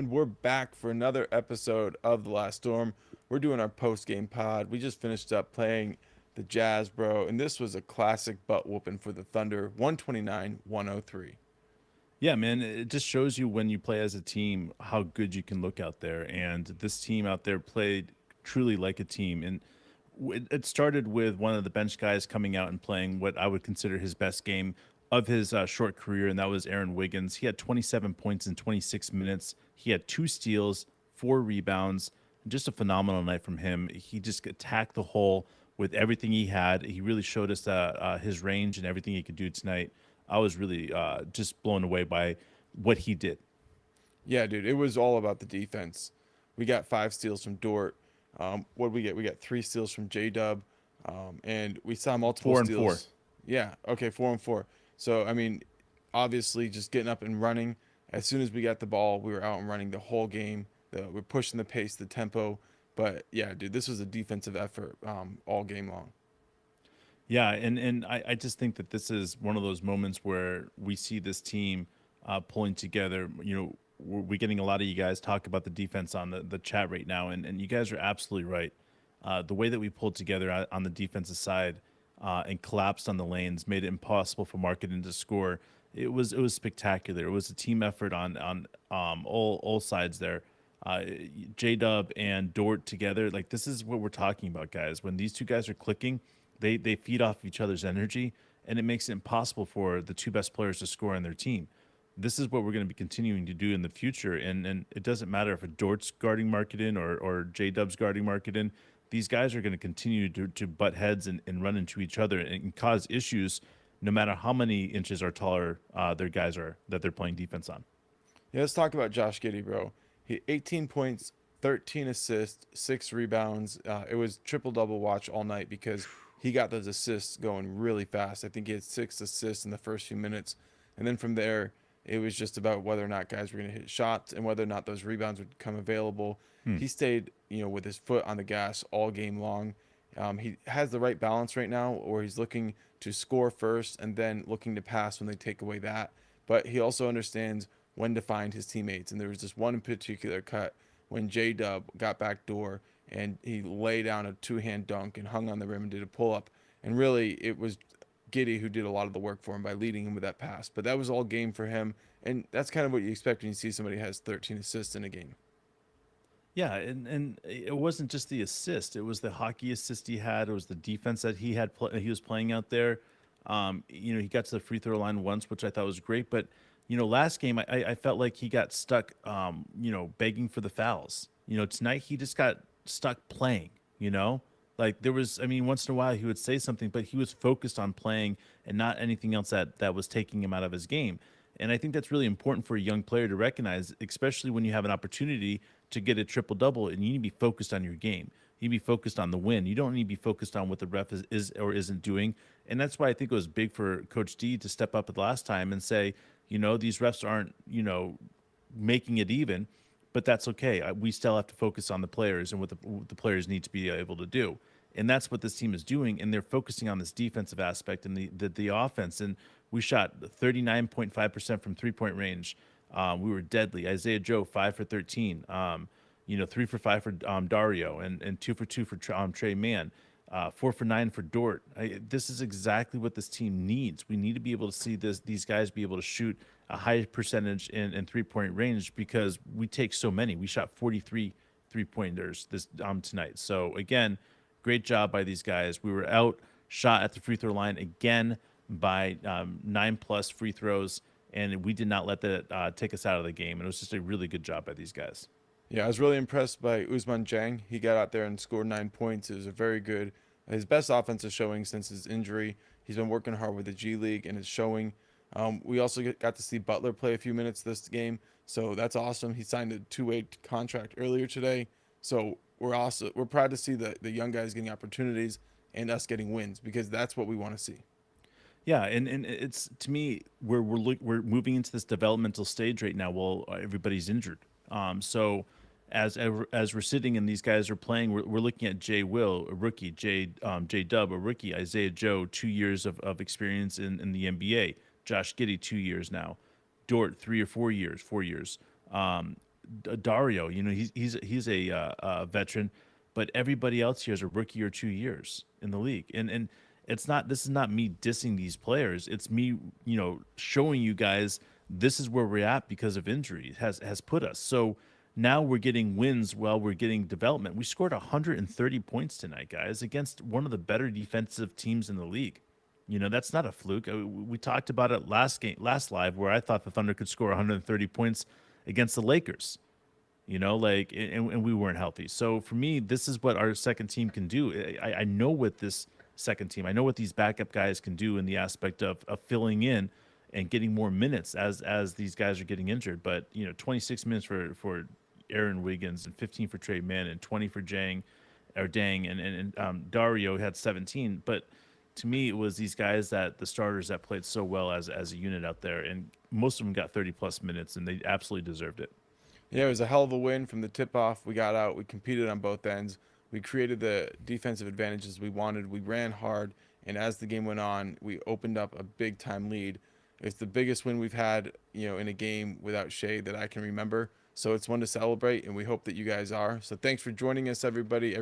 And we're back for another episode of The Last Storm. We're doing our post-game pod. We just finished up playing the Jazz, bro, and this was a classic butt whooping for the Thunder, 129-103. Yeah, man, it just shows you when you play as a team how good you can look out there. And this team out there played truly like a team. And it started with one of the bench guys coming out and playing what I would consider his best game of his short career, and that was Aaron Wiggins. He had 27 points in 26 minutes. He had 2 steals, 4 rebounds, just a phenomenal night from him. He just attacked the hole with everything he had. He really showed us his range and everything he could do tonight. I was really just blown away by what he did. Yeah, dude, it was all about the defense. We got 5 steals from Dort. What did we get? We got 3 steals from J-Dub, and we saw multiple 4 and 4. steals. Yeah, okay, 4 and 4. So, I mean, obviously just getting up and running. As soon as we got the ball, we were out and running the whole game. We're pushing the pace, the tempo. But yeah, dude, this was a defensive effort all game long. Yeah, and I just think that this is one of those moments where we see this team pulling together. We're getting a lot of you guys talk about the defense on the chat right now, and you guys are absolutely right. The way that we pulled together on the defensive side and collapsed on the lanes made it impossible for Marketing to score. It was spectacular. It was a team effort on all sides there. Uh, J Dub and Dort together, like this is what we're talking about, guys. When these two guys are clicking, they feed off each other's energy, and it makes it impossible for the two best players to score on their team. This is what we're going to be continuing to do in the future, and it doesn't matter if a Dort's guarding Marketing or J Dub's guarding Marketing. These guys are going to continue to butt heads and run into each other and cause issues, no matter how many inches or taller their guys are that they're playing defense on. Yeah, let's talk about Josh Giddey, bro. He 18 points, 13 assists, 6 rebounds. It was triple double watch all night because he got those assists going really fast. I think he had 6 assists in the first few minutes, and then from there, it was just about whether or not guys were going to hit shots and whether or not those rebounds would come available. Hmm. He stayed, with his foot on the gas all game long. He has the right balance right now, where he's looking to score first and then looking to pass when they take away that. But he also understands when to find his teammates. And there was this one in particular cut when J Dub got back door and he laid down a 2-hand dunk and hung on the rim and did a pull up. And really, it was Giddey who did a lot of the work for him by leading him with that pass. But that was all game for him. And that's kind of what you expect when you see somebody who has 13 assists in a game. Yeah, and it wasn't just the assist; it was the hockey assist he had. It was the defense that he was playing out there. He got to the free throw line once, which I thought was great. But last game I felt like he got stuck, begging for the fouls. Tonight he just got stuck playing. Like there was, I mean, once in a while he would say something, but he was focused on playing and not anything else that was taking him out of his game. And I think that's really important for a young player to recognize, especially when you have an opportunity to get a triple double and you need to be focused on your game. You need to be focused on the win. You don't need to be focused on what the ref is or isn't doing. And that's why I think it was big for Coach D to step up at the last time and say, these refs aren't, making it even, but that's okay. We still have to focus on the players and what the players need to be able to do. And that's what this team is doing. And they're focusing on this defensive aspect and the offense. And we shot 39.5% from 3-point range. We were deadly. Isaiah Joe, 5 for 13. 3 for 5 for Dario, and 2 for 2 for Tre Mann. 4 for 9 for Dort. This is exactly what this team needs. We need to be able to see these guys be able to shoot a high percentage in 3-point range because we take so many. We shot 43 3-pointers this tonight. So again, great job by these guys. We were out shot at the free throw line again by 9+ free throws, and we did not let that take us out of the game. And it was just a really good job by these guys. Yeah, I was really impressed by Ousmane Dieng. He got out there and scored 9 points. It was a very good, his best offensive showing since his injury. He's been working hard with the G League and it's showing. We also got to see Butler play a few minutes this game, so that's awesome. He signed a 2-way contract earlier today, so we're proud to see the young guys getting opportunities and us getting wins because that's what we want to see. Yeah, and it's to me we're moving into this developmental stage right now. While everybody's injured, so as we're sitting and these guys are playing, we're looking at Jay Will, a rookie, J Dub, a rookie, Isaiah Joe, 2 years of experience in the NBA, Josh Giddey, 2 years now, Dort, 3 or 4 years, 4 years. Dario, he's a veteran, but everybody else here is a rookie or 2 years in the league, and it's not this is not me dissing these players. It's me, showing you guys this is where we're at because of injury has put us. So now we're getting wins while we're getting development. We scored 130 points tonight, guys, against one of the better defensive teams in the league. That's not a fluke. We talked about it last live, where I thought the Thunder could score 130 points against the Lakers. And we weren't healthy. So for me, this is what our second team can do. I know what this second team, I know what these backup guys can do in the aspect of filling in and getting more minutes as these guys are getting injured. But 26 minutes for Aaron Wiggins and 15 for Tre Mann and 20 for Dieng, and Dario had 17. But to me, it was these guys the starters that played so well as a unit out there, and most of them got 30 plus minutes, and they absolutely deserved it. Yeah, it was a hell of a win from the tip off. We got out, we competed on both ends. We created the defensive advantages we wanted. We ran hard, and as the game went on, we opened up a big time lead. It's the biggest win we've had, in a game without Shea that I can remember. So it's one to celebrate, and we hope that you guys are. So thanks for joining us, everybody.